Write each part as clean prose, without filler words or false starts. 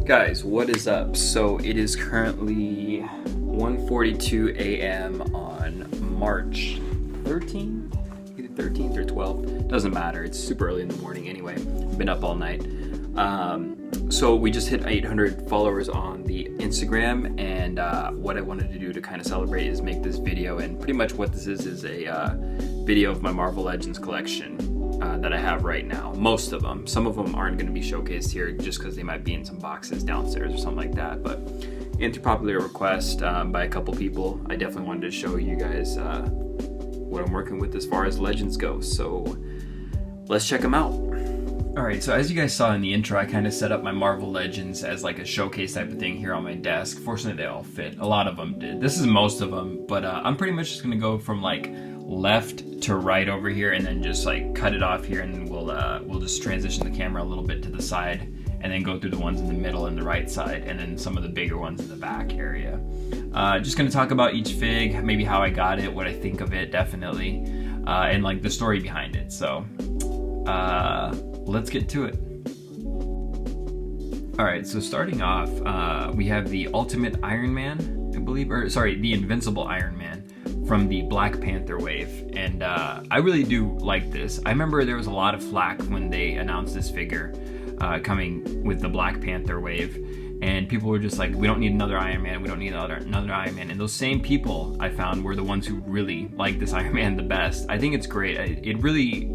Guys, what is up? So it is currently 1:42 a.m. on March 13th, either 13th or 12th, doesn't matter, it's super early in the morning anyway. I've been up all night. So we just hit 800 followers on the Instagram, and what I wanted to do to kind of celebrate is make this video. And pretty much what this is a video of my Marvel Legends collection that I have right now. Most of them. Some of them aren't going to be showcased here just because they might be in some boxes downstairs or something like that. But into popular request by a couple people, I definitely wanted to show you guys what I'm working with as far as Legends go. So let's check them out. Alright, so as you guys saw in the intro, I kind of set up my Marvel Legends as like a showcase type of thing here on my desk. Fortunately, they all fit. A lot of them did. This is most of them, but I'm pretty much just going to go from like left to right over here and then just like cut it off here, and then we'll just transition the camera a little bit to the side and then go through the ones in the middle and the right side, and then some of the bigger ones in the back area. Just going to talk about each fig, maybe how I got it, what I think of it, definitely, and like the story behind it. So let's get to it. Alright, so starting off, we have the Ultimate Iron Man, I believe, or sorry, the Invincible Iron Man from the Black Panther wave, and I really do like this. I remember there was a lot of flack when they announced this figure coming with the Black Panther wave, and people were just like, we don't need another Iron Man, we don't need another Iron Man, and those same people I found were the ones who really like this Iron Man the best. I think it's great. It really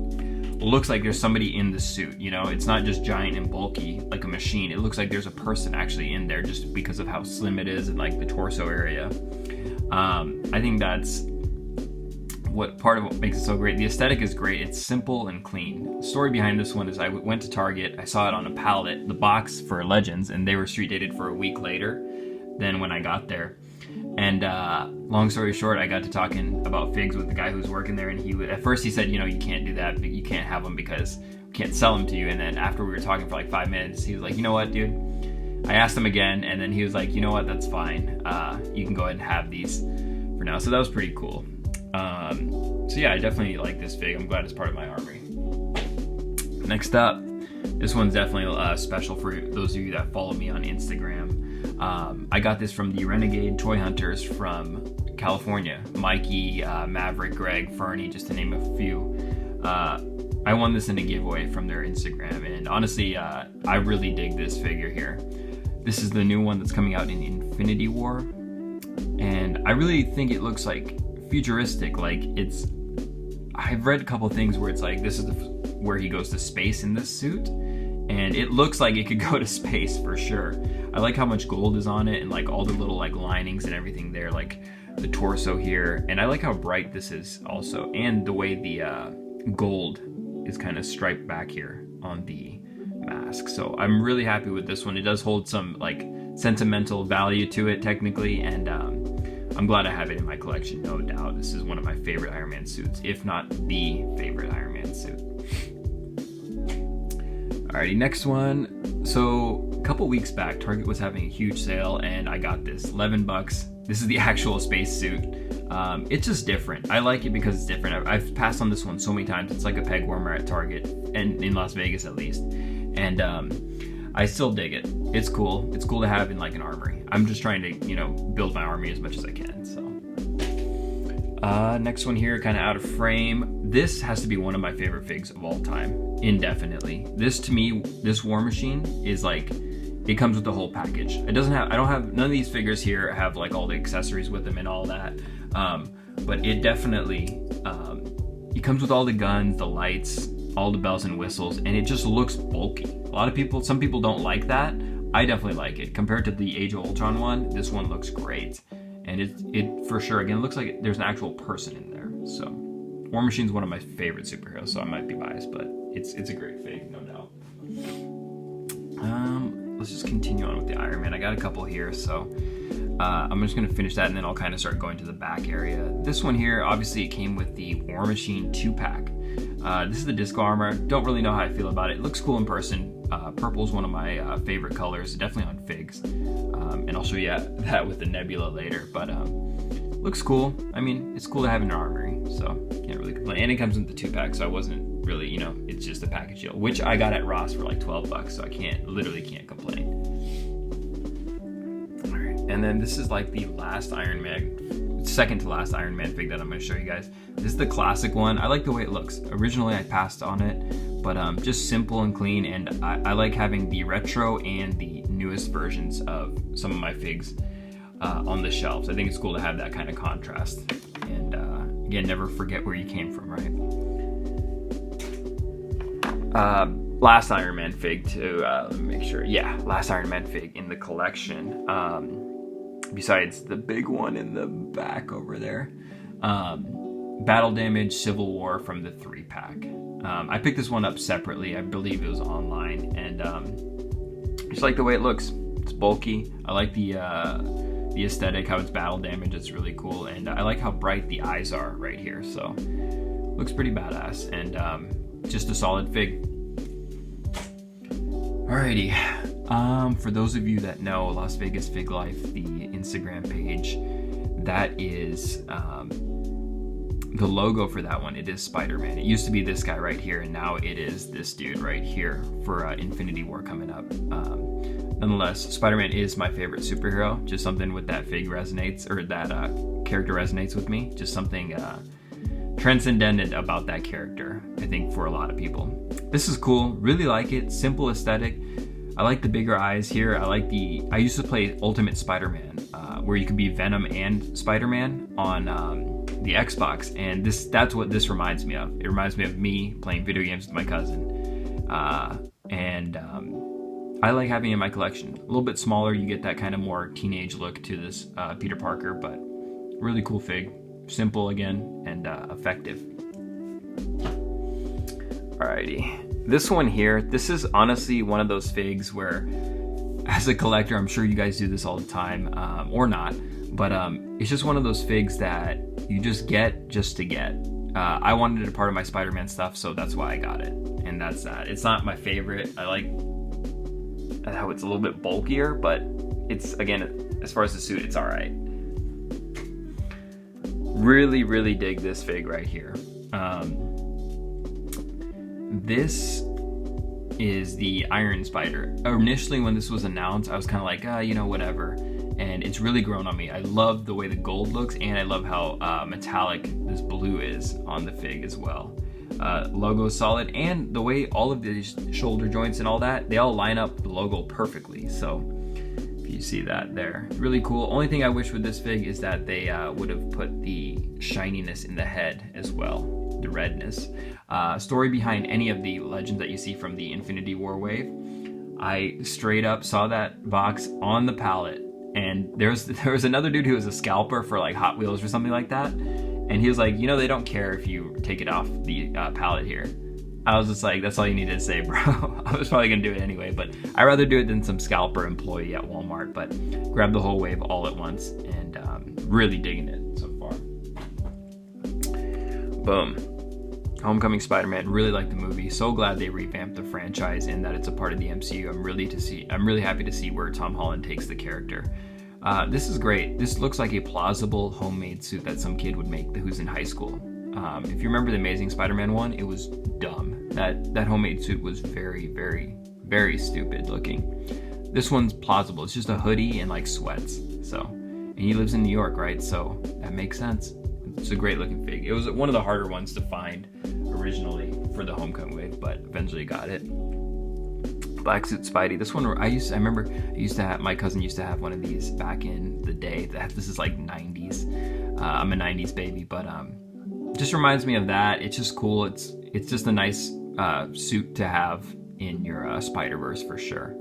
looks like there's somebody in the suit, you know? It's not just giant and bulky like a machine. It looks like there's a person actually in there just because of how slim it is and like the torso area. I think that's part of what makes it so great. The aesthetic is great. It's simple and clean. The story behind this one is I went to Target, I saw it on a pallet, the box for Legends, and they were street dated for a week later than when I got there. And long story short, I got to talking about figs with the guy who was working there, and at first he said, you know, you can't do that, but you can't have them because we can't sell them to you. And then after we were talking for like 5 minutes, he was like, you know what, dude? I asked him again, and then he was like, you know what, that's fine. You can go ahead and have these for now. So that was pretty cool. So yeah, I definitely like this fig. I'm glad it's part of my armory. Next up, this one's definitely special for those of you that follow me on Instagram. I got this from the Renegade Toy Hunters from California. Mikey, Maverick, Greg, Fernie, just to name a few. I won this in a giveaway from their Instagram, and honestly, I really dig this figure here. This is the new one that's coming out in Infinity War, and I really think it looks like futuristic. Like I've read a couple things where it's like this is where he goes to space in this suit, and it looks like it could go to space for sure. I like how much gold is on it, and like all the little like linings and everything there, like the torso here, and I like how bright this is also, and the way the gold is kind of striped back here on the mask. So I'm really happy with this one. It does hold some like sentimental value to it technically, and I'm glad I have it in my collection, no doubt. This is one of my favorite Iron Man suits, if not the favorite Iron Man suit. Alrighty, next one. So a couple weeks back, Target was having a huge sale, and I got this, $11. This is the actual space suit. It's just different. I like it because it's different. I've passed on this one so many times. It's like a peg warmer at Target, and in Las Vegas at least. And I still dig it. It's cool. It's cool to have in like an armory. I'm just trying to, you know, build my armory as much as I can. So next one here, kind of out of frame. This has to be one of my favorite figs of all time, indefinitely. This, to me, this War Machine is like, it comes with the whole package. I don't have none of these figures here have like all the accessories with them and all that. But it definitely, it comes with all the guns, the lights, all the bells and whistles, and it just looks bulky. Some people don't like that. I definitely like it. Compared to the Age of Ultron one, this one looks great. And it for sure, again, looks like there's an actual person in there. So War Machine's one of my favorite superheroes, so I might be biased, but it's a great fig, no doubt. let's just continue on with the Iron Man. I got a couple here, so I'm just gonna finish that and then I'll kind of start going to the back area. This one here, obviously it came with the War Machine 2-pack. This is the disco armor. Don't really know how I feel about it. It looks cool in person. Purple is one of my favorite colors, definitely on figs. And I'll show you that with the Nebula later, but looks cool. I mean, it's cool to have in your armory, so can't really complain. And it comes with the 2-pack, so I wasn't really, you know, it's just a package deal, which I got at Ross for like 12 bucks, so I literally can't complain. All right, and then this is like the last Iron Man, second to last Iron Man fig that I'm going to show you guys. This is the classic one. I like the way it looks. Originally I passed on it, but just simple and clean, and I like having the retro and the newest versions of some of my figs on the shelves. I think it's cool to have that kind of contrast, and again, never forget where you came from, right? Last Iron Man fig to let me make sure. Yeah, last Iron Man fig in the collection. Besides the big one in the back over there. Battle Damage Civil War from the 3-pack. I picked this one up separately. I believe it was online, and just like the way it looks. It's bulky. I like the aesthetic, how it's battle damage. It's really cool, and I like how bright the eyes are right here. So looks pretty badass, and just a solid fig. Alrighty. For those of you that know Las Vegas Fig Life, the Instagram page, that is the logo for that one. It is Spider-Man. It used to be this guy right here, and now it is this dude right here for Infinity War coming up. Nonetheless, Spider-Man is my favorite superhero. Just something with that fig resonates, or that character resonates with me. Just something transcendent about that character, I think, for a lot of people. This is cool. Really like it. Simple aesthetic. I like the bigger eyes here. I used to play Ultimate Spider-Man, where you could be Venom and Spider-Man on the Xbox, and that's what this reminds me of. It reminds me of me playing video games with my cousin, and I like having it in my collection. A little bit smaller, you get that kind of more teenage look to this Peter Parker, but really cool fig. Simple again, and effective. Alrighty. This one here, this is honestly one of those figs where, as a collector, I'm sure you guys do this all the time, or not, but it's just one of those figs that you just get just to get. I wanted it a part of my Spider-Man stuff, so that's why I got it, and that's that. It's not my favorite. I like how it's a little bit bulkier, but it's, again, as far as the suit, it's alright. Really, really dig this fig right here. This is the Iron Spider. Initially, when this was announced, I was kind of like, you know, whatever. And it's really grown on me. I love the way the gold looks, and I love how metallic this blue is on the fig as well. Logo is solid, and the way all of these shoulder joints and all that, they all line up the logo perfectly. So if you see that there, really cool. Only thing I wish with this fig is that they would have put the shininess in the head as well. The redness. Story behind any of the legends that you see from the Infinity War wave. I straight up saw that box on the pallet, and there was another dude who was a scalper for like Hot Wheels or something like that, and he was like, you know, they don't care if you take it off the pallet here. I was just like, that's all you needed to say, bro. I was probably gonna do it anyway, but I'd rather do it than some scalper employee at Walmart. But grab the whole wave all at once, and really digging it so far. Boom. Homecoming Spider-Man. Really like the movie. So glad they revamped the franchise and that it's a part of the MCU. I'm really happy to see where Tom Holland takes the character. This is great. This looks like a plausible homemade suit that some kid would make who's in high school. If you remember the Amazing Spider-Man one, it was dumb. That homemade suit was very, very, very stupid looking. This one's plausible. It's just a hoodie and like sweats. And he lives in New York, right? So that makes sense. It's a great looking fig. It was one of the harder ones to find originally for the Homecoming wave, but eventually got it. Black Suit Spidey. This one, my cousin used to have one of these back in the day. This is like 90s. I'm a 90s baby, but just reminds me of that. It's just cool. It's just a nice suit to have in your Spider-Verse for sure.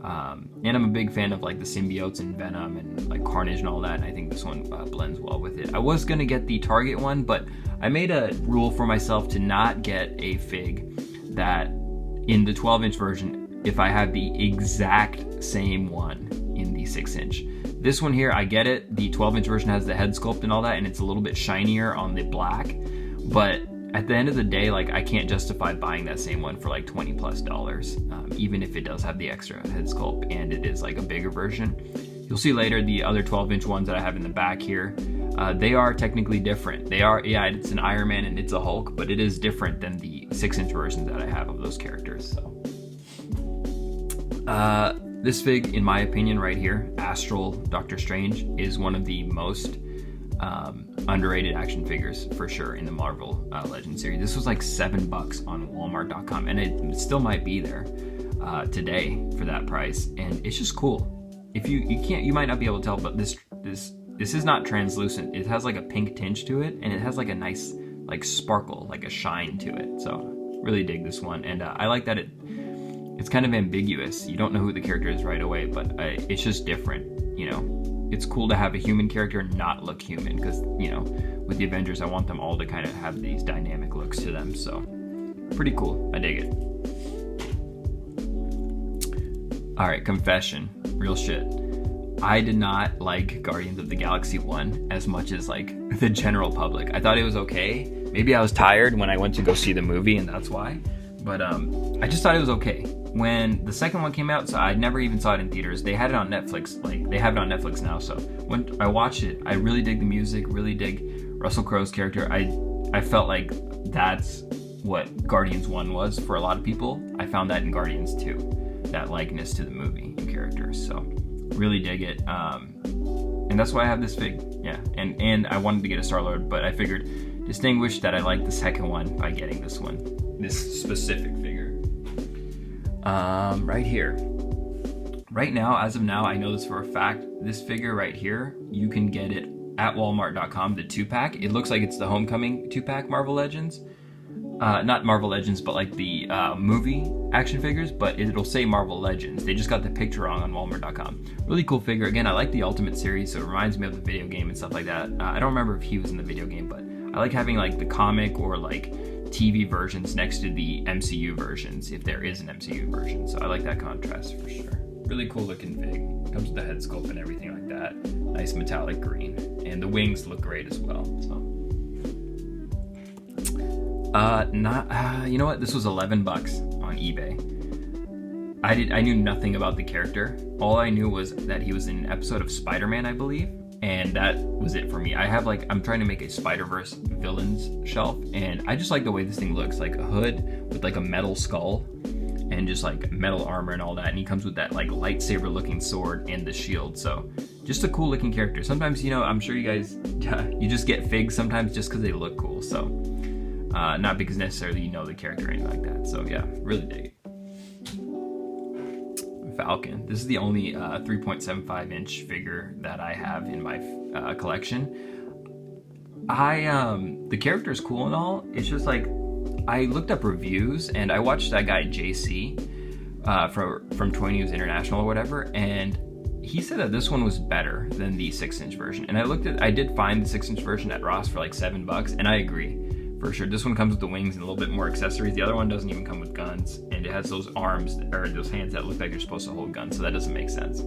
And I'm a big fan of like the symbiotes and Venom and like Carnage and all that, and I think this one blends well with it. I was gonna get the Target one, but I made a rule for myself to not get a fig that in the 12-inch version if I have the exact same one in the 6-inch. This one here, I get it. The 12-inch version has the head sculpt and all that, and it's a little bit shinier on the black. But at the end of the day, like, I can't justify buying that same one for like $20+, even if it does have the extra head sculpt and it is like a bigger version. You'll see later the other 12-inch ones that I have in the back here. They are technically different. They are, yeah, it's an Iron Man and it's a Hulk, but it is different than the 6-inch versions that I have of those characters. So, this fig, in my opinion, right here, Astral Dr Strange, is one of the most underrated action figures for sure in the Marvel Legends series. This was like $7 on Walmart.com, and it still might be there today for that price. And it's just cool. If you might not be able to tell, but this is not translucent. It has like a pink tinge to it, and it has like a nice like sparkle, like a shine to it. So really dig this one, and I like that it's kind of ambiguous. You don't know who the character is right away, but it's just different. You know, it's cool to have a human character not look human, because, you know, with the Avengers, I want them all to kind of have these dynamic looks to them. So pretty cool. I dig it. All right, confession, real shit. I did not like Guardians of the Galaxy 1 as much as like the general public. I thought it was okay. Maybe I was tired when I went to go see the movie, and that's why. But I just thought it was okay. When the second one came out, so I never even saw it in theaters. They had it on Netflix. Like, they have it on Netflix now. So when I watched it, I really dig the music, really dig Russell Crowe's character. I felt like that's what Guardians 1 was for a lot of people. I found that in Guardians 2, that likeness to the movie and characters. So really dig it. And that's why I have this fig. Yeah, and I wanted to get a Star-Lord, but I figured distinguish that I like the second one by getting this one, this specific figure. Right here. Right now, as of now, I know this for a fact. This figure right here, you can get it at Walmart.com, the 2-pack. It looks like it's the Homecoming 2-pack Marvel Legends. Not Marvel Legends, but like the movie action figures, but it'll say Marvel Legends. They just got the picture wrong on Walmart.com. Really cool figure. Again, I like the Ultimate series, so it reminds me of the video game and stuff like that. I don't remember if he was in the video game, but I like having like the comic or like TV versions next to the MCU versions, if there is an MCU version. So I like that contrast for sure. Really cool looking fig. Comes with the head sculpt and everything like that. Nice metallic green. And the wings look great as well. So you know what? This was $11 on eBay. I knew nothing about the character. All I knew was that he was in an episode of Spider-Man, I believe, and that was it for me. I'm trying to make a Spider-Verse villains shelf, and I just like the way this thing looks, like a hood with like a metal skull and just like metal armor and all that, and he comes with that like lightsaber looking sword and the shield. So just a cool looking character. Sometimes, you know, I'm sure you guys you just get figs sometimes just because they look cool. So not because necessarily you know the character or anything like that. So yeah, really dig it. Falcon. This is the only 3.75 inch figure that I have in my collection. The character is cool and all. It's just like, I looked up reviews and I watched that guy JC from Toy News International or whatever, and he said that this one was better than the 6-inch version. And I did find the 6-inch version at Ross for like $7, and I agree. For sure, this one comes with the wings and a little bit more accessories. The other one doesn't even come with guns, and it has those arms or those hands that look like you're supposed to hold guns, so that doesn't make sense.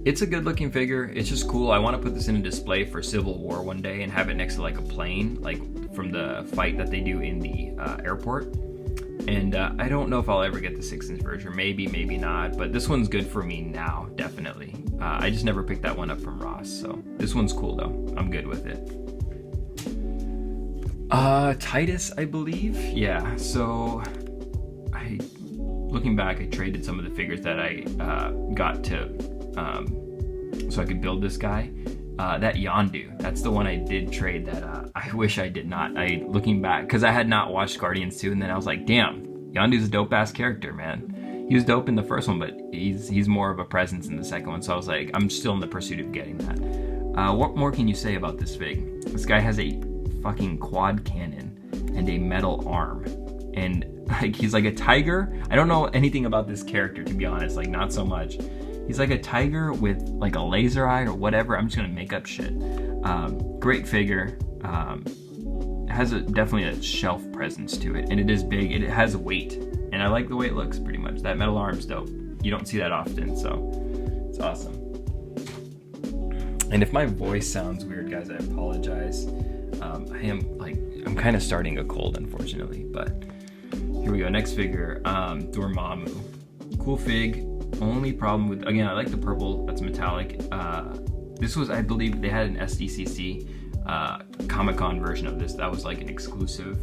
It's a good looking figure. It's just cool. I want to put this in a display for Civil War one day and have it next to like a plane, like from the fight that they do in the airport. And I don't know if I'll ever get the 6-inch version. Maybe, maybe not. But this one's good for me now, definitely. I just never picked that one up from Ross. So this one's cool though. I'm good with it. Titus, I believe. Yeah, so looking back, I traded some of the figures that I got to so I could build this guy. That Yondu, that's the one I did trade that I wish I did not. Looking back, because I had not watched Guardians 2, and then I was like, damn, Yondu's a dope ass character, man. He was dope in the first one, but he's more of a presence in the second one. So I was like, I'm still in the pursuit of getting that. What more can you say about this fig? This guy has a fucking quad cannon and a metal arm, and like he's like a tiger. I don't know anything about this character, to be honest, like not so much. He's like a tiger with like a laser eye or whatever. I'm just gonna make up shit. Great figure. has definitely a shelf presence to it, and it is big. It has weight, and I like the way it looks pretty much. That metal arm's dope. You don't see that often, so it's awesome. And if my voice sounds weird, guys, I apologize. I'm kind of starting a cold, unfortunately, but here we go. Next figure, Dormammu. Cool fig. Only problem with, again, I like the purple, that's metallic. This was, I believe, they had an SDCC Comic-Con version of this that was like an exclusive,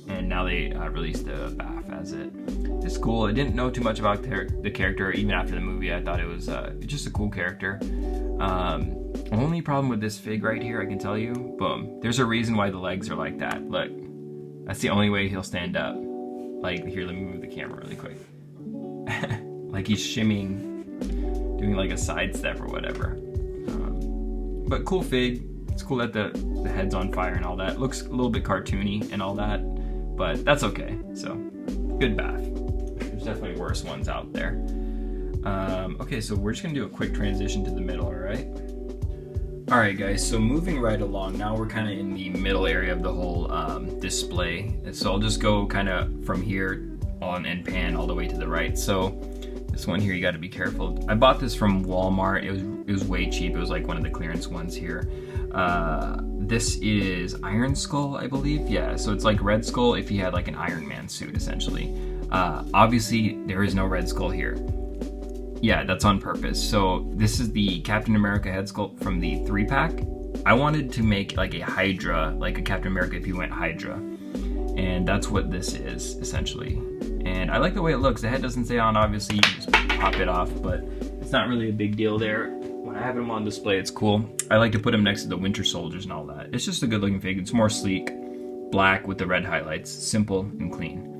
and now they released the BAF as it. It's cool. I didn't know too much about the character even after the movie. I thought it was just a cool character. Only problem with this fig right here, I can tell you, boom, there's a reason why the legs are like that. Look, that's the only way he'll stand up. Like, here, let me move the camera really quick. Like he's shimmying, doing like a sidestep or whatever. But cool fig. It's cool that the head's on fire and all that. Looks a little bit cartoony and all that, but that's okay. So, good BAF. There's definitely worse ones out there. Okay, so we're just gonna do a quick transition to the middle, alright? Alright guys, so moving right along, now we're kind of in the middle area of the whole display. So I'll just go kind of from here on and pan all the way to the right. So this one here, you got to be careful. I bought this from Walmart. It was way cheap. It was like one of the clearance ones here. This is Iron Skull, I believe. Yeah, so it's like Red Skull if he had like an Iron Man suit, essentially. Obviously, there is no Red Skull here. Yeah, that's on purpose. So this is the Captain America head sculpt from the 3-pack. I wanted to make like a Hydra, like a Captain America if he went Hydra. And that's what this is, essentially. And I like the way it looks. The head doesn't stay on, obviously. You can just pop it off, but it's not really a big deal there. When I have him on display, it's cool. I like to put him next to the Winter Soldiers and all that. It's just a good looking fig. It's more sleek, black with the red highlights. Simple and clean.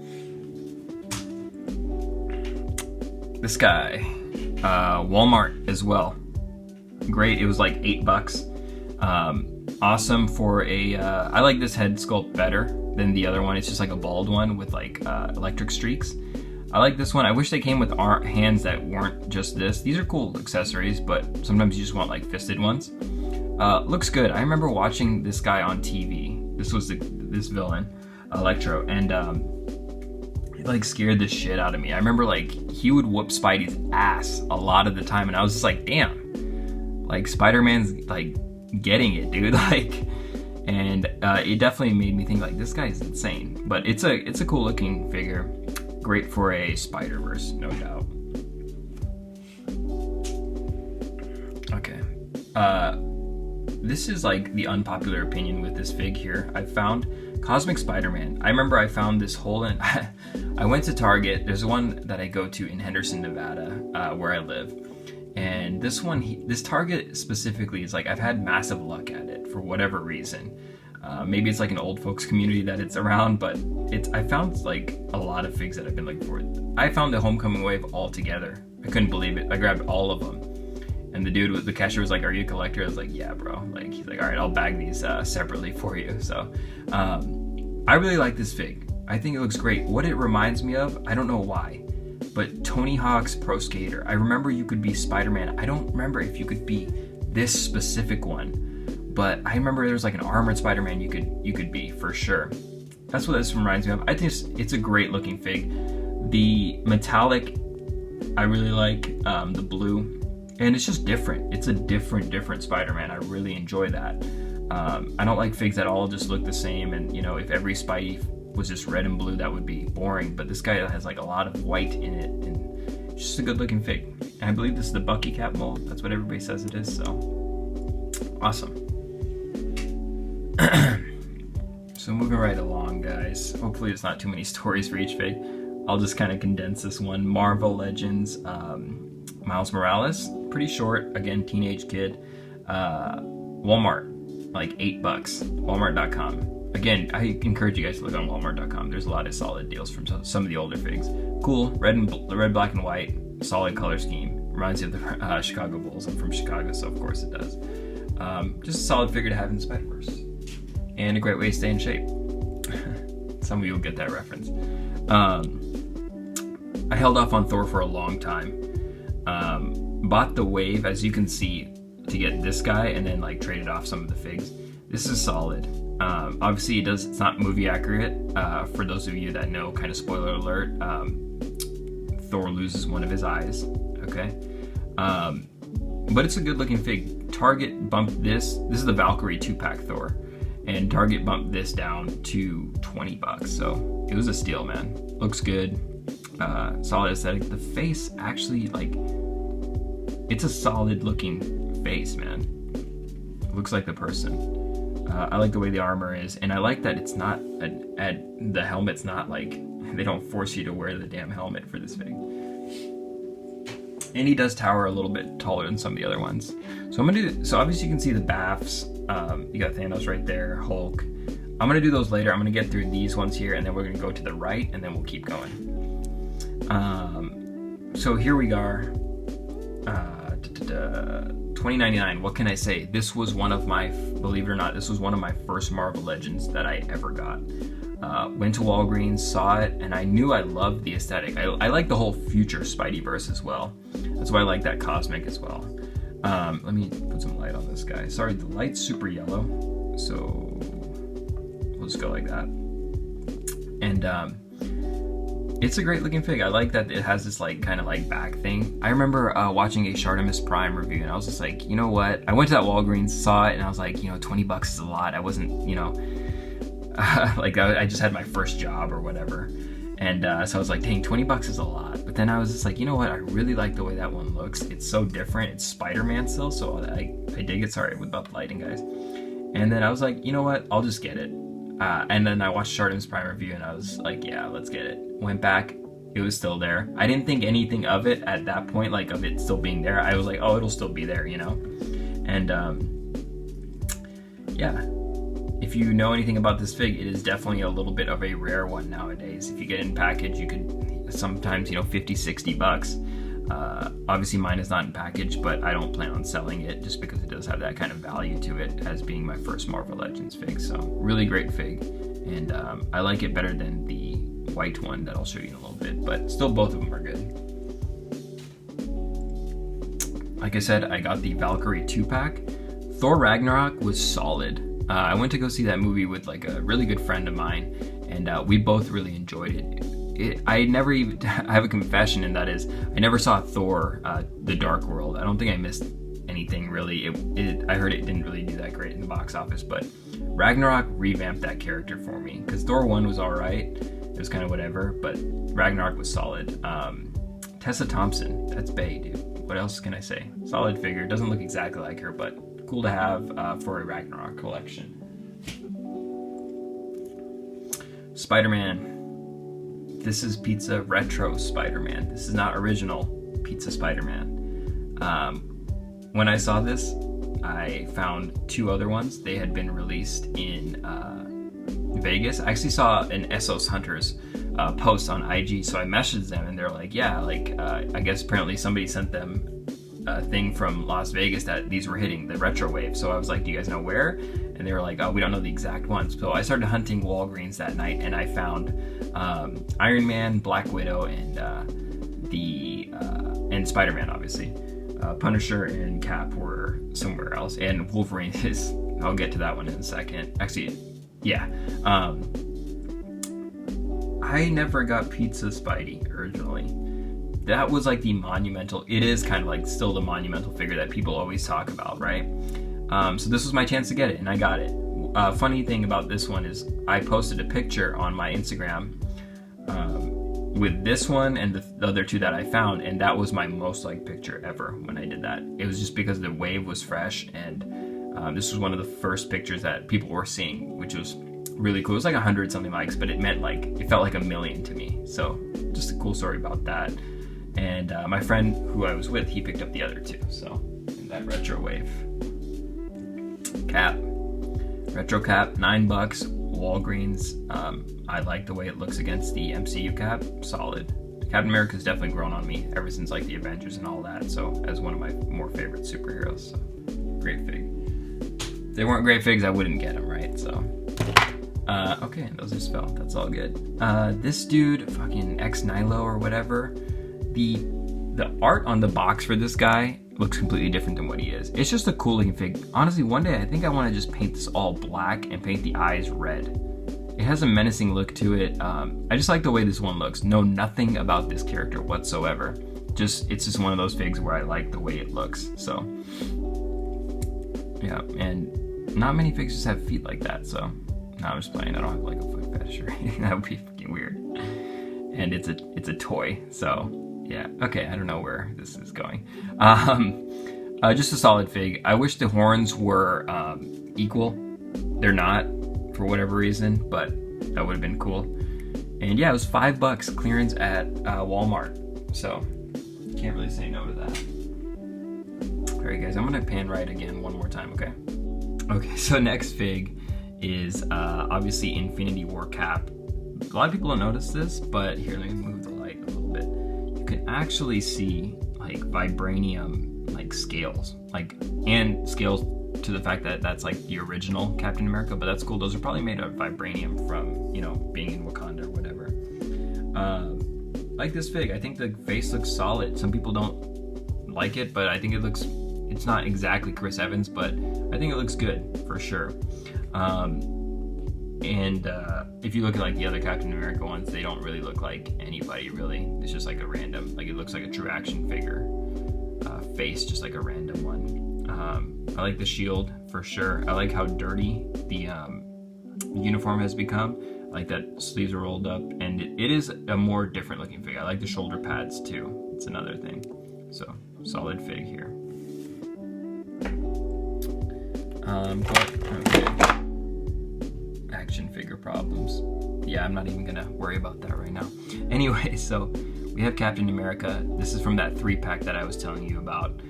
This guy, Walmart as well. Great, it was like $8. Awesome for a, I like this head sculpt better than the other one. It's just like a bald one with like electric streaks. I like this one. I wish they came with hands that weren't just this. These are cool accessories, but sometimes you just want like fisted ones. Looks good. I remember watching this guy on TV. This was this villain, Electro, and it like scared the shit out of me. I remember like he would whoop Spidey's ass a lot of the time, and I was just like, damn, like Spider-Man's like getting it, dude. Like, and it definitely made me think like this guy's insane. But it's a cool looking figure. Great for a Spider-Verse, no doubt. Okay. This is like the unpopular opinion with this fig here. I found Cosmic Spider-Man. I remember I found this hole in... I went to Target. There's one that I go to in Henderson, Nevada, where I live. And this one, this Target specifically is like, I've had massive luck at it for whatever reason. Maybe it's like an old folks community that it's around, but I found like a lot of figs that I've been looking for. I found the Homecoming Wave all together. I couldn't believe it. I grabbed all of them. And the cashier was like, "Are you a collector?" I was like, "Yeah, bro." Like, he's like, "All right, I'll bag these separately for you." So, I really like this fig. I think it looks great. What it reminds me of, I don't know why, but Tony Hawk's Pro Skater. I remember you could be Spider-Man. I don't remember if you could be this specific one, but I remember there was like an armored Spider-Man you could be for sure. That's what this reminds me of. I think it's a great looking fig. The metallic, I really like the blue. And it's just different. It's a different Spider-Man. I really enjoy that. I don't like figs that all just look the same. And, you know, if every Spidey was just red and blue, that would be boring. But this guy has like a lot of white in it. And it's just a good looking fig. And I believe this is the Bucky Cap mold. That's what everybody says it is. So, awesome. So moving right along, guys. Hopefully it's not too many stories for each fig. I'll just kind of condense this one. Marvel Legends. Miles Morales, pretty short, again, teenage kid. Walmart, like $8, walmart.com. Again, I encourage you guys to look on walmart.com. There's a lot of solid deals from some of the older figs. Cool, red, black, and white, solid color scheme. Reminds you of the Chicago Bulls. I'm from Chicago, so of course it does. Just a solid figure to have in Spider-Verse. And a great way to stay in shape. Some of you will get that reference. I held off on Thor for a long time. Bought the wave, as you can see, to get this guy, and then like traded off some of the figs. This is solid. Obviously, it's not movie accurate. For those of you that know, kind of spoiler alert, Thor loses one of his eyes. Okay, but it's a good looking fig. Target bumped this. This is the Valkyrie 2-pack Thor, and Target bumped this down to $20. So it was a steal, man. Looks good. Solid aesthetic. The face actually, like, it's a solid looking face, man. It looks like the person. I like the way the armor is, and I like that it's not the helmet's not like, they don't force you to wear the damn helmet for this fig. And he does tower a little bit taller than some of the other ones. So obviously you can see the BAFs. You got Thanos right there, Hulk. I'm gonna do those later. I'm gonna get through these ones here, and then we're gonna go to the right, and then we'll keep going. So here we are. 2099. What can I say? This was one of my, believe it or not, this was one of my first Marvel Legends that I ever got. Went to Walgreens, saw it, and I knew I loved the aesthetic. I like the whole future Spideyverse as well. That's why I like that cosmic as well. Let me put some light on this guy. Sorry, the light's super yellow, so we'll just go like that. And it's a great looking fig. I like that it has this like kind of like back thing. I remember watching a Shartimus Prime review, and I was just like, you know what? I went to that Walgreens, saw it, and I was like, you know, $20 is a lot. I wasn't, you know, like I just had my first job or whatever. And so I was like, dang, $20 is a lot. But then I was just like, you know what? I really like the way that one looks. It's so different. It's Spider-Man still, so I dig it. Sorry about the lighting, guys. And then I was like, you know what? I'll just get it. And then I watched Shartimus Prime review, and I was like, yeah, let's get it. Went back, it was still there. I didn't think anything of it at that point, like of it still being there. I was like, oh, it'll still be there, you know? And yeah. If you know anything about this fig, it is definitely a little bit of a rare one nowadays. If you get it in package, you could sometimes, you know, $50-$60. Obviously mine is not in package, but I don't plan on selling it just because it does have that kind of value to it as being my first Marvel Legends fig. So really great fig, and I like it better than the white one that I'll show you in a little bit, but still both of them are good. Like I said, I got the Valkyrie 2-pack. Thor Ragnarok was solid. I went to go see that movie with like a really good friend of mine, and we both really enjoyed it. I have a confession, and that is I never saw Thor The Dark World. I don't think I missed anything really. I heard it didn't really do that great in the box office, but Ragnarok revamped that character for me, because Thor 1 was alright. It was kind of whatever, but Ragnarok was solid. Tessa Thompson, that's bae, dude. What else can I say? Solid figure. Doesn't look exactly like her, but cool to have for a Ragnarok collection. Spider-Man. This is Pizza Retro Spider-Man. This is not original Pizza Spider-Man. When I saw this, I found two other ones. They had been released in Vegas. I actually saw an Essos Hunters post on IG, so I messaged them, and they're like, yeah, like I guess apparently somebody sent them a thing from Las Vegas that these were hitting the retro wave. So I was like, do you guys know where? And they were like, oh, we don't know the exact ones. So I started hunting Walgreens that night, and I found Iron Man, Black Widow, and and Spider-Man, obviously. Punisher and Cap were somewhere else, and Wolverine is, I'll get to that one in a second. Actually, yeah. I never got Pizza Spidey originally. That was like the monumental, it is kind of like still the monumental figure that people always talk about, right? So this was my chance to get it, and I got it. Funny thing about this one is I posted a picture on my Instagram with this one and the other two that I found, and that was my most liked picture ever when I did that. It was just because the wave was fresh, and this was one of the first pictures that people were seeing, which was really cool. It was like 100 something likes, but it meant like, it felt like 1 million to me. So just a cool story about that. And my friend who I was with, he picked up the other two. So in that retro wave. Cap. Retro Cap, $9. Walgreens. I like the way it looks against the MCU Cap. Solid. Captain America's definitely grown on me ever since like the Avengers and all that. So as one of my more favorite superheroes. So great fig. If they weren't great figs, I wouldn't get them, right? So okay, those are spelled. That's all good. This dude, fucking X Nilo or whatever. The the art on the box for this guy looks completely different than what he is. It's just a cool looking fig. Honestly, one day I think I want to just paint this all black and paint the eyes red. It has a menacing look to it. I just like the way this one looks. Know nothing about this character whatsoever. It's just one of those figs where I like the way it looks. So yeah, and not many figs just have feet like that. So no, I'm just playing. I don't have like a foot fetish or anything. That would be fucking weird. And it's a toy. So yeah, okay, I don't know where this is going. Just a solid fig. I wish the horns were equal. They're not, for whatever reason, but that would have been cool. And yeah, it was $5 clearance at Walmart. So can't really say no to that. All right, guys, I'm gonna pan right again one more time, okay? Okay, so next fig is obviously Infinity War cap. A lot of people don't notice this, but here, let me move the light a little bit. You can actually see like vibranium like scales, and scales to the fact that that's like the original Captain America, but that's cool. Those are probably made of vibranium from, you know, being in Wakanda or whatever. Like this fig, I think the face looks solid. Some people don't like it, but I think it's not exactly Chris Evans, but I think it looks good for sure. And if you look at like the other Captain America ones, they don't really look like anybody really. It's just like a random, like it looks like a true action figure face, just like a random one. I like the shield for sure. I like how dirty the uniform has become. I like that sleeves are rolled up, and it is a more different looking fig. I like the shoulder pads too. It's another thing. So solid fig here. Okay. Action figure problems. Yeah, I'm not even gonna worry about that right now. Anyway, so we have Captain America. This is from that 3-pack that I was telling you about.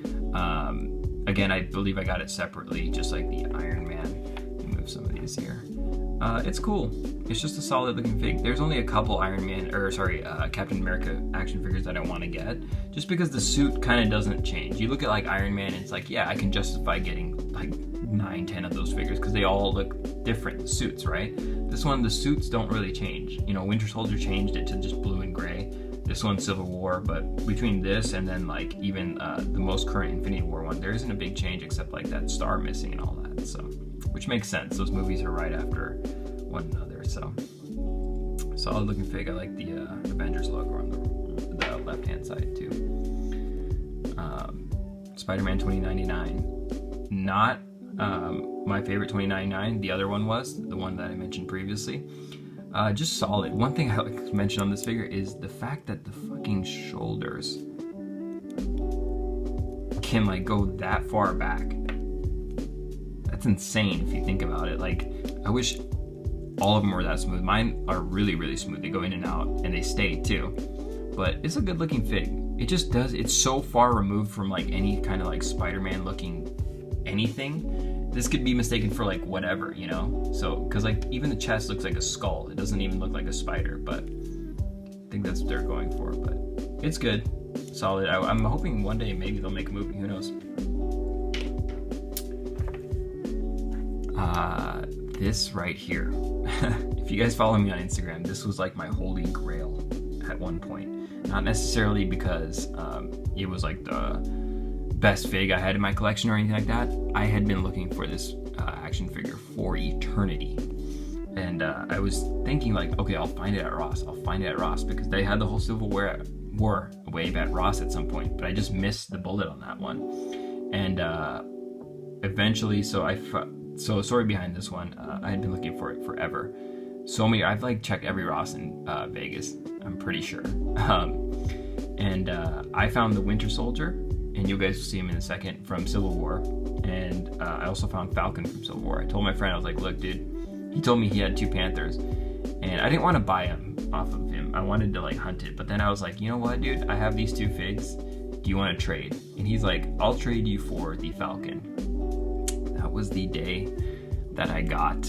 Again, I believe I got it separately, just like the Iron Man. Let me move some of these here. It's cool. It's just a solid looking fig. There's only a couple Captain America action figures that I want to get, just because the suit kind of doesn't change. You look at like Iron Man, and it's like, yeah, I can justify getting like 9-10 of those figures because they all look different, the suits, right? This one, the suits don't really change. You know, Winter Soldier changed it to just blue and gray. This one's Civil War, but between this and then like even the most current Infinity War one, there isn't a big change except like that star missing and all that. So, which makes sense. Those movies are right after one another. So, solid looking fig. I like the Avengers logo on the left hand side too. Spider-Man 2099, not my favorite 2099. The other one was the one that I mentioned previously. Just solid. One thing I like to mention on this figure is the fact that the fucking shoulders can like go that far back. That's insane if you think about it. Like, I wish all of them were that smooth. Mine are really, really smooth. They go in and out, and they stay too. But it's a good looking fig. It just does. It's so far removed from like any kind of like Spider-Man looking anything. This could be mistaken for like whatever, you know? So, because like even the chest looks like a skull. It doesn't even look like a spider, but I think that's what they're going for. But it's good, solid. I'm hoping one day maybe they'll make a movie. Who knows? This right here. If you guys follow me on Instagram, this was like my holy grail at one point. Not necessarily because it was like the best fig I had in my collection or anything like that. I had been looking for this action figure for eternity, and I was thinking like, okay, I'll find it at Ross because they had the whole Civil War wave at Ross at some point, but I just missed the bullet on that one. And eventually, so story behind this one, I had been looking for it forever. I've like checked every Ross in Vegas, I'm pretty sure. And I found the Winter Soldier, and you guys will see him in a second, from Civil War. And I also found Falcon from Civil War. I told my friend, I was like, look, dude, he told me he had 2 Panthers, and I didn't want to buy him off of him. I wanted to like hunt it, but then I was like, you know what, dude, I have these 2 figs. Do you want to trade? And he's like, I'll trade you for the Falcon. That was the day that I got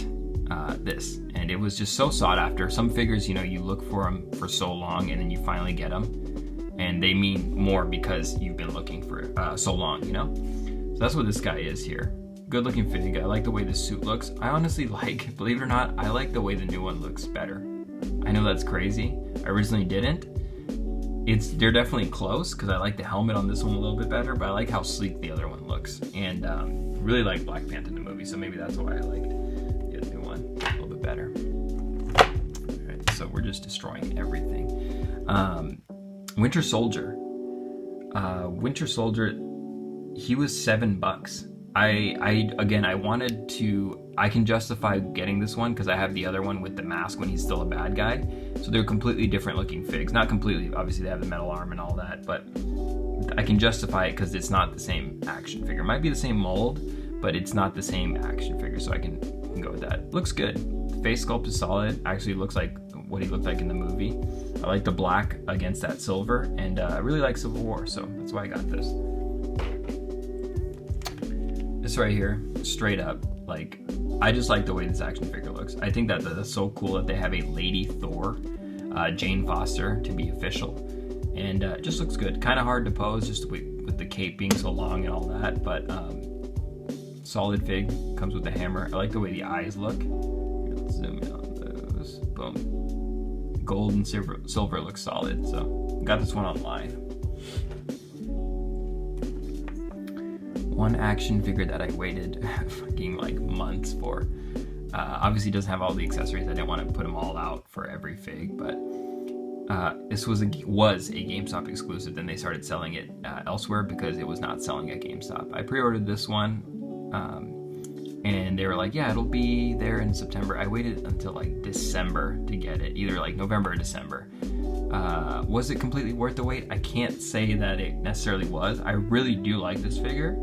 this, and it was just so sought after. Some figures, you know, you look for them for so long, and then you finally get them, and they mean more because you've been looking for so long, you know? So that's what this guy is here. Good looking fig. I like the way the suit looks. I honestly like, believe it or not, I like the way the new one looks better. I know that's crazy. I originally didn't, they're definitely close because I like the helmet on this one a little bit better, but I like how sleek the other one looks, and really like Black Panther in the movie, so maybe that's why I liked the other one a little bit better. All right, so we're just destroying everything. Winter Soldier. Winter Soldier, he was $7. I can justify getting this one because I have the other one with the mask when he's still a bad guy. So they're completely different looking figs. Not completely, obviously they have the metal arm and all that, but I can justify it because it's not the same action figure. It might be the same mold, but it's not the same action figure, so I can go with that. Looks good. The face sculpt is solid. Actually looks like what he looked like in the movie. I like the black against that silver, and I really like Civil War, so that's why I got this. This right here, straight up, like, I just like the way this action figure looks. I think that's so cool that they have a Lady Thor, Jane Foster, to be official. And it just looks good. Kind of hard to pose just with the cape being so long and all that, but solid fig, comes with the hammer. I like the way the eyes look. Here, let's zoom in on those. Boom. Gold and silver looks solid, so got this one online. One action figure that I waited fucking like months for. Obviously doesn't have all the accessories. I didn't want to put them all out for every fig, but this was a GameStop exclusive. Then they started selling it elsewhere because it was not selling at GameStop. I pre-ordered this one, and they were like, yeah, it'll be there in September. I waited until like December to get it, either like November or December. Was it completely worth the wait? I can't say that it necessarily was. I really do like this figure.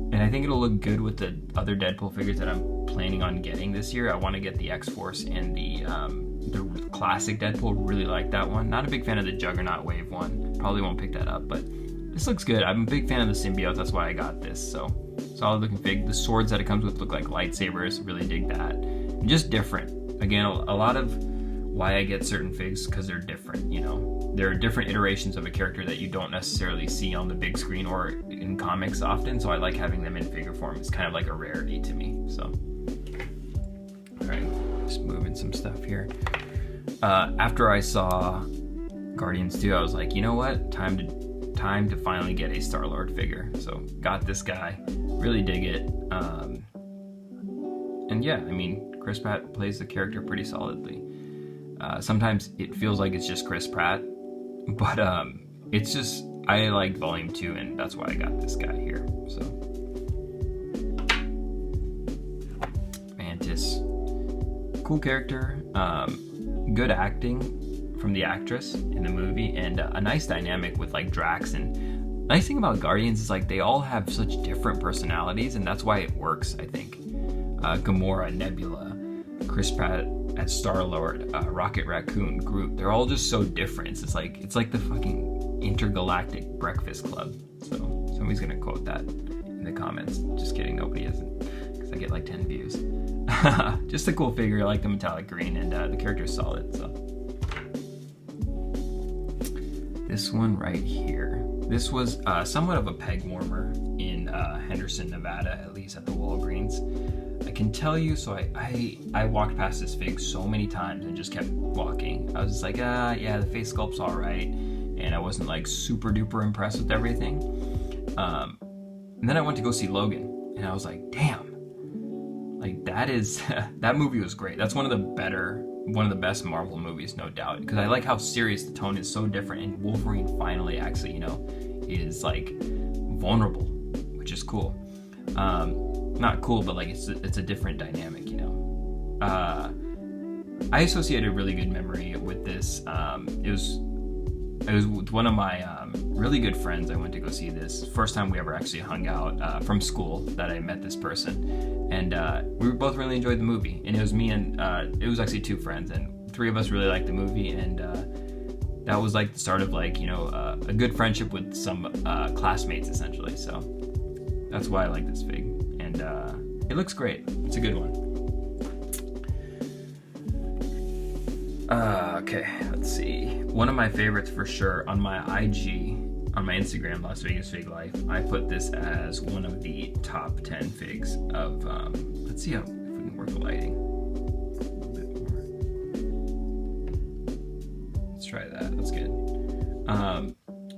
And I think it'll look good with the other Deadpool figures that I'm planning on getting this year. I want to get the X-Force and the classic Deadpool. Really like that one. Not a big fan of the Juggernaut Wave one. Probably won't pick that up, but this looks good. I'm a big fan of the symbiote. That's why I got this. So solid looking fig. The swords that it comes with look like lightsabers. Really dig that. And just different. Again, a lot of why I get certain figs because they're different, you know. There are different iterations of a character that you don't necessarily see on the big screen or in comics often, so I like having them in figure form. It's kind of like a rarity to me, so. All right, just moving some stuff here. After I saw Guardians 2, I was like, you know what? Time to finally get a Star-Lord figure. So got this guy, really dig it. And yeah, I mean, Chris Pratt plays the character pretty solidly. Sometimes it feels like it's just Chris Pratt, but it's just, I like Volume 2, and that's why I got this guy here. So Mantis, cool character, good acting from the actress in the movie, and a nice dynamic with like Drax. And nice thing about Guardians is like they all have such different personalities, and that's why it works, I think. Gamora, Nebula, Chris Pratt as Star-Lord, Rocket Raccoon, Groot. They're all just so different. It's like the fucking intergalactic Breakfast Club. So somebody's gonna quote that in the comments. Just kidding, nobody isn't, because I get like 10 views. Just a cool figure. I like the metallic green, and the character's solid. So this one right here. This was somewhat of a peg warmer in Henderson, Nevada, at least at the Walgreens. I can tell you, so I walked past this fig so many times and just kept walking. I was just like, yeah, the face sculpt's all right, and I wasn't like super duper impressed with everything. And then I went to go see Logan, and I was like, damn, like that movie was great. That's one of the best Marvel movies, no doubt, because I like how serious the tone is, so different, and Wolverine finally actually, you know, is like vulnerable, which is cool. Not cool, but like it's a different dynamic, you know. I associated a really good memory with this. It was with one of my really good friends. I went to go see this. First time we ever actually hung out from school that I met this person, and we both really enjoyed the movie. And it was me and it was actually two friends, and three of us really liked the movie, and that was like the start of like, you know, a good friendship with some classmates essentially. So that's why I like this fig. And it looks great. It's a good one. Okay, let's see. One of my favorites for sure on my IG, on my Instagram, Las Vegas Fig Life, I put this as one of the top 10 figs of, let's see if we can work the lighting a little bit more. Let's try that. That's good.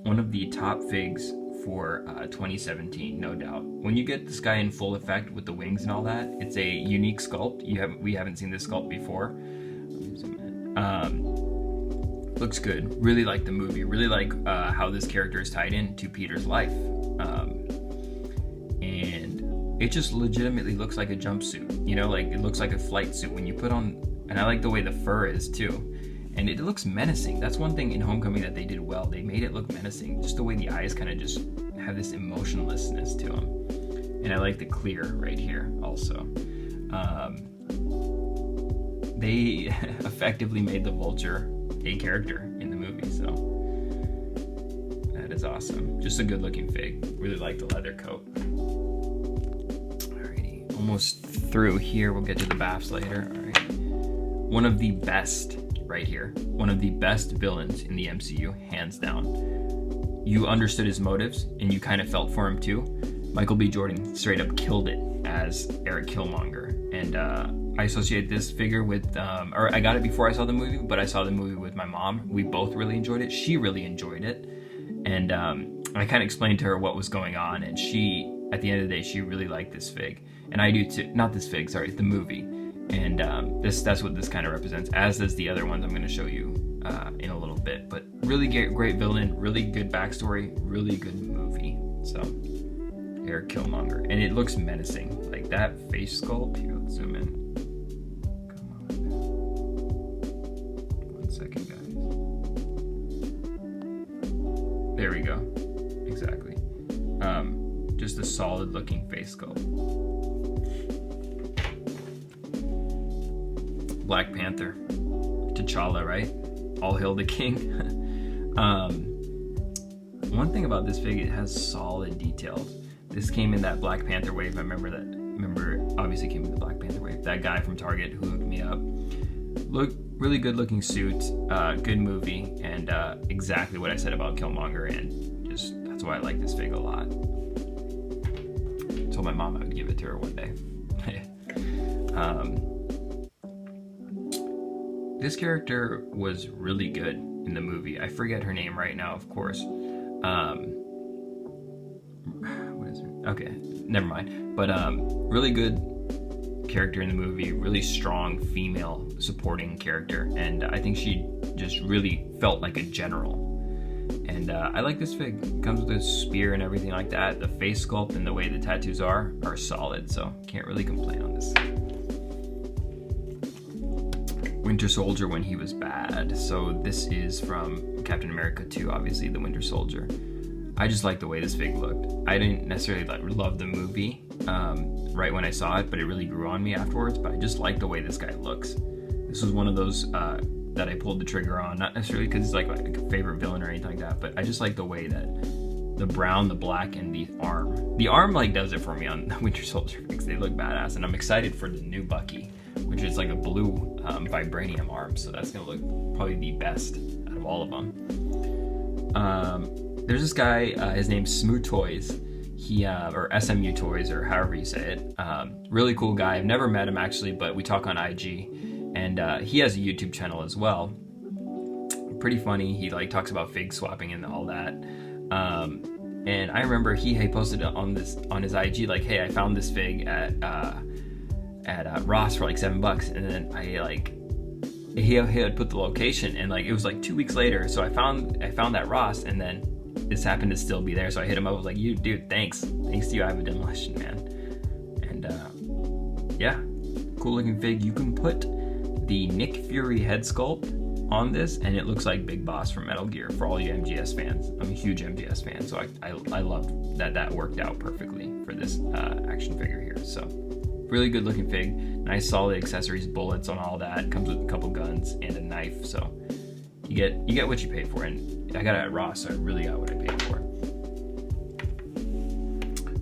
One of the top figs for 2017, no doubt. When you get this guy in full effect with the wings and all that, it's a unique sculpt. We haven't seen this sculpt before. Looks good. Really like the movie. Really like how this character is tied into Peter's life. And it just legitimately looks like a jumpsuit. You know, like it looks like a flight suit when you put on. And I like the way the fur is too. And it looks menacing. That's one thing in Homecoming that they did well. They made it look menacing. Just the way the eyes kind of just have this emotionlessness to them. And I like the clear right here also. They effectively made the Vulture a character in the movie, so that is awesome. Just a good looking fig. Really like the leather coat. Alrighty, almost through here. We'll get to the BAFs later. Alright. One of the best right here. One of the best villains in the MCU, hands down. You understood his motives, and you kind of felt for him too. Michael B. Jordan straight up killed it as Eric Killmonger. And I associate this figure with, or I got it before I saw the movie, but I saw the movie with my mom. We both really enjoyed it. She really enjoyed it. And I kind of explained to her what was going on, and she, at the end of the day, she really liked this fig. And I do too. Not this fig, sorry, the movie. And that's what this kind of represents, as does the other ones I'm going to show you in a little bit. But really great villain, really good backstory, really good movie. So, Eric Killmonger. And it looks menacing. Like that face sculpt. Here, let's zoom in. Come on. 1 second, guys. There we go. Exactly. Just a solid looking face sculpt. Black Panther, T'Challa, right? All hail the king. One thing about this fig, it has solid details. This came in that Black Panther wave. Remember, obviously came in the Black Panther wave. That guy from Target who hooked me up. Really good looking suit, good movie, and exactly what I said about Killmonger, and just that's why I like this fig a lot. I told my mom I would give it to her one day. This character was really good in the movie. I forget her name right now, of course. What is her? Okay, never mind. But really good character in the movie. Really strong female supporting character, and I think she just really felt like a general. And I like this fig. It comes with a spear and everything like that. The face sculpt and the way the tattoos are solid, so can't really complain on this. Winter Soldier when he was bad. So this is from Captain America 2, obviously, the Winter Soldier. I just like the way this fig looked. I didn't necessarily love the movie right when I saw it, but it really grew on me afterwards. But I just like the way this guy looks. This was one of those that I pulled the trigger on, not necessarily because it's like a favorite villain or anything like that, but I just like the way that the brown, the black, and the arm. The arm does it for me on the Winter Soldier figs. They look badass, and I'm excited for the new Bucky, which is like a blue vibranium arm, so that's gonna look probably the best out of all of them. There's this guy, his name's Smoo Toys. He or SMU Toys, or however you say it. Really cool guy. I've never met him actually, but we talk on IG, and he has a YouTube channel as well. Pretty funny. He talks about fig swapping and all that. And I remember he posted on his IG hey, I found this fig at Ross for $7, and then he had put the location, and it was 2 weeks later. So I found that Ross, and then this happened to still be there. So I hit him up. I was like, "You dude, thanks to you, I have a Demolition Man." And yeah, cool looking fig. You can put the Nick Fury head sculpt on this, and it looks like Big Boss from Metal Gear. For all you MGS fans, I'm a huge MGS fan, so I loved that worked out perfectly for this action figure here. So. Really good looking fig, nice solid accessories, bullets on all that. Comes with a couple guns and a knife, so you get what you paid for. And I got it at Ross, so I really got what I paid for.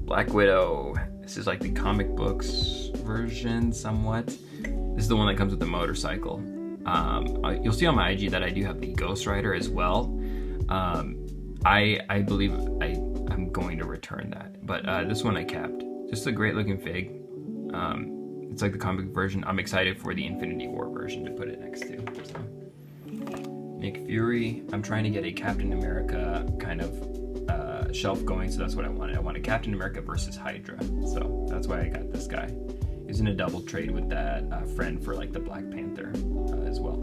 Black Widow. This is the comic books version, somewhat. This is the one that comes with the motorcycle. You'll see on my IG that I do have the Ghost Rider as well. I believe I'm going to return that, but this one I kept. Just a great looking fig. It's the comic version. I'm excited for the Infinity War version to put it next to. So. Nick Fury. I'm trying to get a Captain America kind of shelf going, so that's what I wanted. I wanted Captain America versus Hydra, so that's why I got this guy. He's in a double trade with that friend for like the Black Panther as well.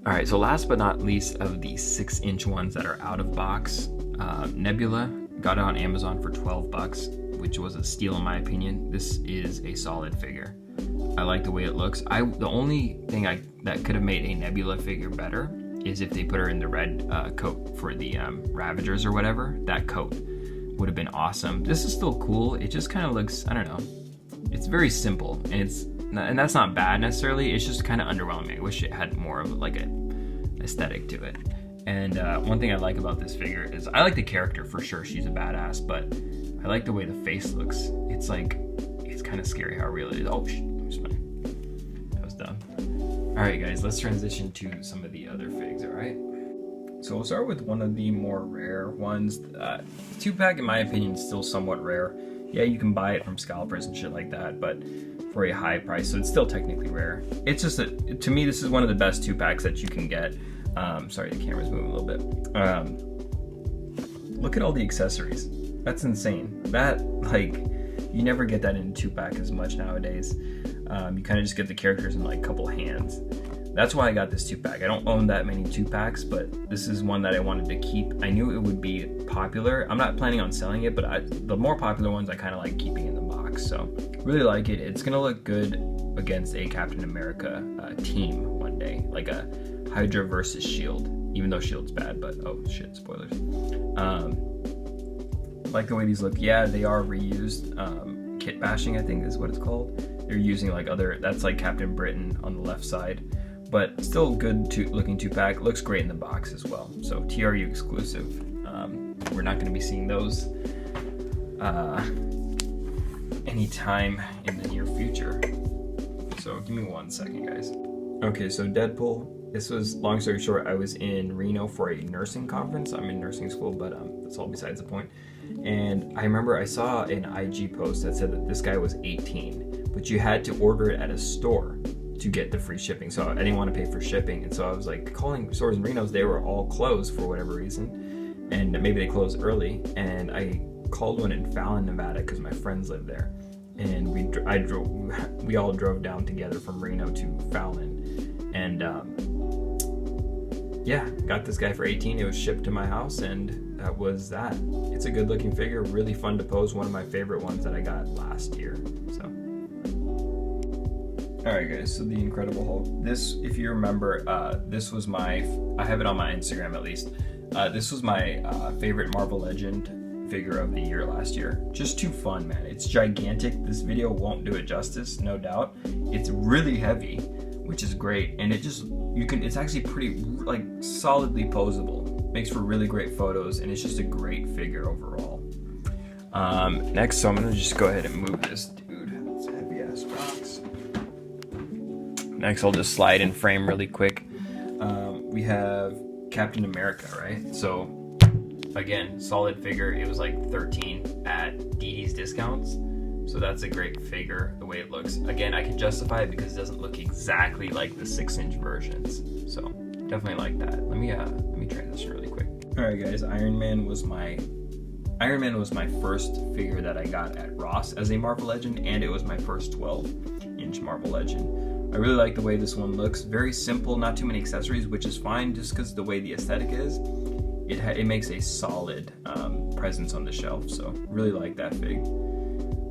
All right, so last but not least of the 6-inch ones that are out of box, Nebula, got it on Amazon for $12, which was a steal in my opinion. This is a solid figure. I like the way it looks. The only thing that could have made a Nebula figure better is if they put her in the red coat for the Ravagers or whatever. That coat would have been awesome. This is still cool. It just kind of looks, I don't know. It's very simple, and that's not bad necessarily. It's just kind of underwhelming. I wish it had more of like an aesthetic to it. And one thing I like about this figure is I like the character for sure. She's a badass, but I like the way the face looks. It's like, it's kind of scary how real it is. Oh, that was dumb. All right, guys, let's transition to some of the other figs, all right? So we'll start with one of the more rare ones. 2-pack, in my opinion, is still somewhat rare. Yeah, you can buy it from scalpers and shit like that, but for a high price, so it's still technically rare. It's just to me, this is one of the best 2-packs that you can get. Sorry, the camera's moving a little bit. Look at all the accessories. That's insane. That, like, you never get that in a 2-pack as much nowadays. You kind of just get the characters in like a couple hands. That's why I got this 2-pack. I don't own that many 2-packs, but this is one that I wanted to keep. I knew it would be popular. I'm not planning on selling it, but the more popular ones I kind of like keeping in the box. So really like it. It's gonna look good against a Captain America team one day, like a Hydra versus Shield. Even though Shield's bad, but oh shit, spoilers. Like the way these look. Yeah, they are reused. Kit bashing, I think is what it's called. They're using like that's like Captain Britain on the left side, but still good looking 2-pack. Looks great in the box as well. So TRU exclusive. We're not going to be seeing those anytime in the near future. So give me 1 second, guys. Okay, so Deadpool. This was, long story short, I was in Reno for a nursing conference. I'm in nursing school, but that's all besides the point. And I remember I saw an IG post that said that this guy was 18, but you had to order it at a store to get the free shipping. So I didn't want to pay for shipping. And so I was like calling stores in Reno's, they were all closed for whatever reason. And maybe they closed early. And I called one in Fallon, Nevada, because my friends live there. And we all drove down together from Reno to Fallon. And yeah, got this guy for 18. It was shipped to my house, and that was that. It's a good looking figure, really fun to pose. One of my favorite ones that I got last year. So, all right, guys. So the Incredible Hulk. This, if you remember, this was I have it on my Instagram at least. This was my favorite Marvel Legend figure of the year last year. Just too fun, man. It's gigantic. This video won't do it justice, no doubt. It's really heavy, which is great, and it's actually pretty like solidly posable. Makes for really great photos, and it's just a great figure overall. Next, so I'm gonna just go ahead and move this dude. It's a heavy ass box. Next, I'll just slide in frame really quick. We have Captain America, right? So again, solid figure. It was like 13 at DD's discounts. So that's a great figure, the way it looks. Again, I can justify it because it doesn't look exactly like the 6-inch versions. So definitely like that. Let me transition really quick. All right, guys. Iron Man was my first figure that I got at Ross as a Marvel Legend, and it was my first 12-inch Marvel Legend. I really like the way this one looks. Very simple, not too many accessories, which is fine just because the way the aesthetic is. It makes a solid presence on the shelf. So really like that fig.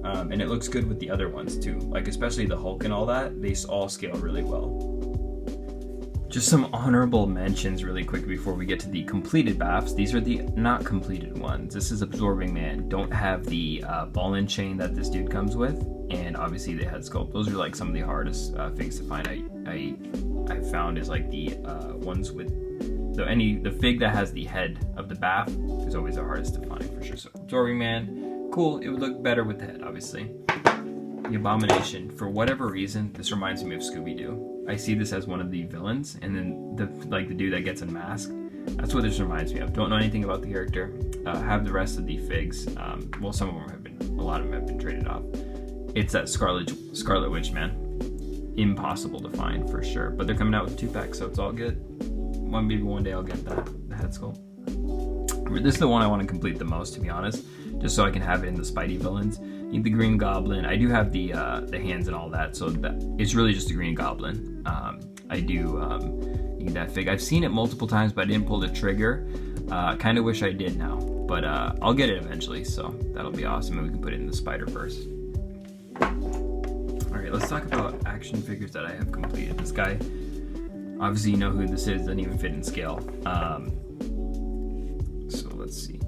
And it looks good with the other ones too, like especially the Hulk and all that. They all scale really well. Just some honorable mentions really quick before we get to the completed BAFs. These are the not completed ones. This is Absorbing Man. Don't have the ball and chain that this dude comes with, and obviously the head sculpt. Those are like some of the hardest figs to find. I found is like the ones with the fig that has the head of the BAF is always the hardest to find for sure. So Absorbing Man, cool. It would look better with the head, obviously. The Abomination, for whatever reason, this reminds me of Scooby-Doo. I see this as one of the villains, and then the dude that gets unmasked. That's what this reminds me of. Don't know anything about the character. Have the rest of the figs. Well, some of them a lot of them have been traded off. It's that Scarlet Witch, man. impossible to find for sure. But they're coming out with 2-pack, so it's all good. Maybe one day I'll get the head sculpt. This is the one I want to complete the most, to be honest, just so I can have it in the Spidey villains. Need the Green Goblin. I do have the hands and all that, so it's really just the Green Goblin. I do need that fig. I've seen it multiple times, but I didn't pull the trigger. Kind of wish I did now, but I'll get it eventually, so that'll be awesome, and we can put it in the Spider-Verse. Alright, let's talk about action figures that I have completed. This guy, obviously you know who this is, doesn't even fit in scale. So let's see.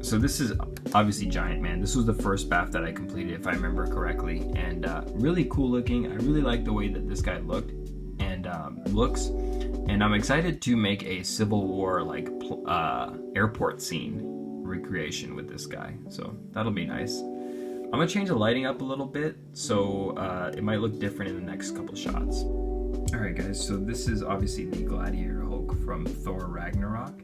So this is obviously Giant Man. This was the first BAF that I completed, if I remember correctly, and really cool looking. I really like the way that this guy looked and looks, and I'm excited to make a Civil War like airport scene recreation with this guy, so that'll be nice. I'm gonna change the lighting up a little bit, so it might look different in the next couple shots. Alright guys, so this is obviously the Gladiator Hulk from Thor Ragnarok.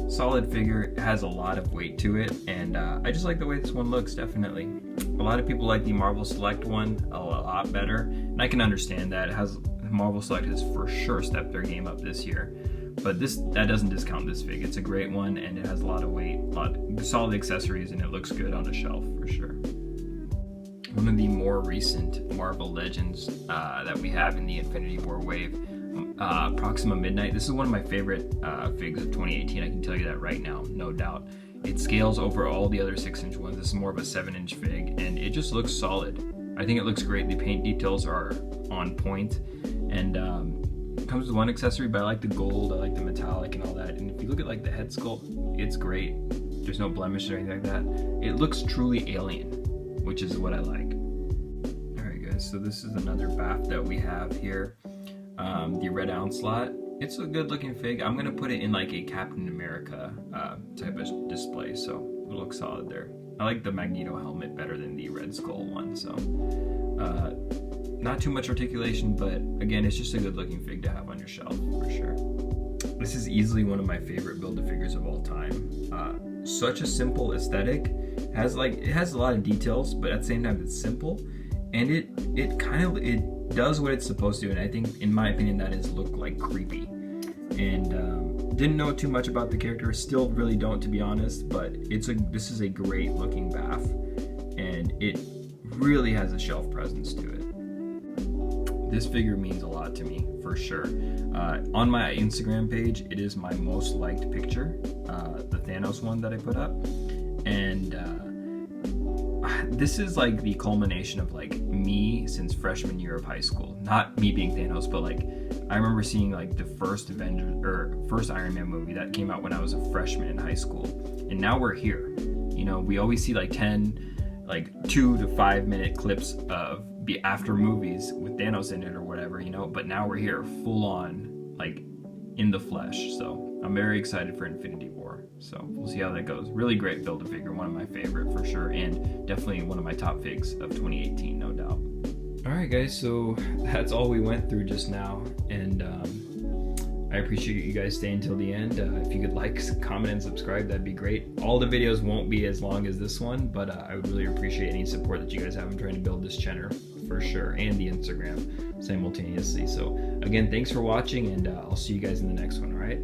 Solid figure, it has a lot of weight to it, and I just like the way this one looks, definitely. A lot of people like the Marvel Select one a lot better, and I can understand that. Marvel Select has for sure stepped their game up this year, but that doesn't discount this fig. It's a great one, and it has a lot of weight, solid accessories, and it looks good on a shelf for sure. One of the more recent Marvel Legends that we have in the Infinity War wave, Proxima Midnight. This is one of my favorite figs of 2018, I can tell you that right now, no doubt. It scales over all the other 6-inch ones. This is more of a 7-inch fig, and it just looks solid. I think it looks great. The paint details are on point, and it comes with one accessory, but I like the gold, I like the metallic and all that. And if you look at like the head sculpt, it's great. There's no blemish or anything like that. It looks truly alien, which is what I like. Alright guys, so this is another BAF that we have here. The Red Onslaught. It's a good looking fig. I'm gonna put it in like a Captain America type of display, so it'll look solid there. I like the Magneto helmet better than the Red Skull one, so not too much articulation, but again, it's just a good looking fig to have on your shelf for sure. This is easily one of my favorite Build-A-Figures of all time. Such a simple aesthetic. It has a lot of details, but at the same time it's simple, and it does what it's supposed to, and I think, in my opinion, that is look like creepy. And didn't know too much about the character, still really don't, to be honest, but this is a great looking BAF, and it really has a shelf presence to it. This figure means a lot to me, for sure. On my Instagram page, it is my most liked picture, the Thanos one that I put up, and this is like the culmination of like me since freshman year of high school. Not me being Thanos, but like I remember seeing like the first first Iron Man movie that came out when I was a freshman in high school, and now we're here. You know, we always see like 2 to 5 minute clips of after movies with Thanos in it or whatever, you know, but now we're here full on, like in the flesh. So I'm very excited for Infinity War, so we'll see how that goes. Really great Build-A-Figure, one of my favorite for sure, and definitely one of my top figs of 2018, no doubt. Alright guys, so that's all we went through just now, and I appreciate you guys staying till the end. If you could like, comment, and subscribe, that'd be great. All the videos won't be as long as this one, but I would really appreciate any support that you guys have in trying to build this channel for sure, and the Instagram simultaneously. So again, thanks for watching, and I'll see you guys in the next one, alright?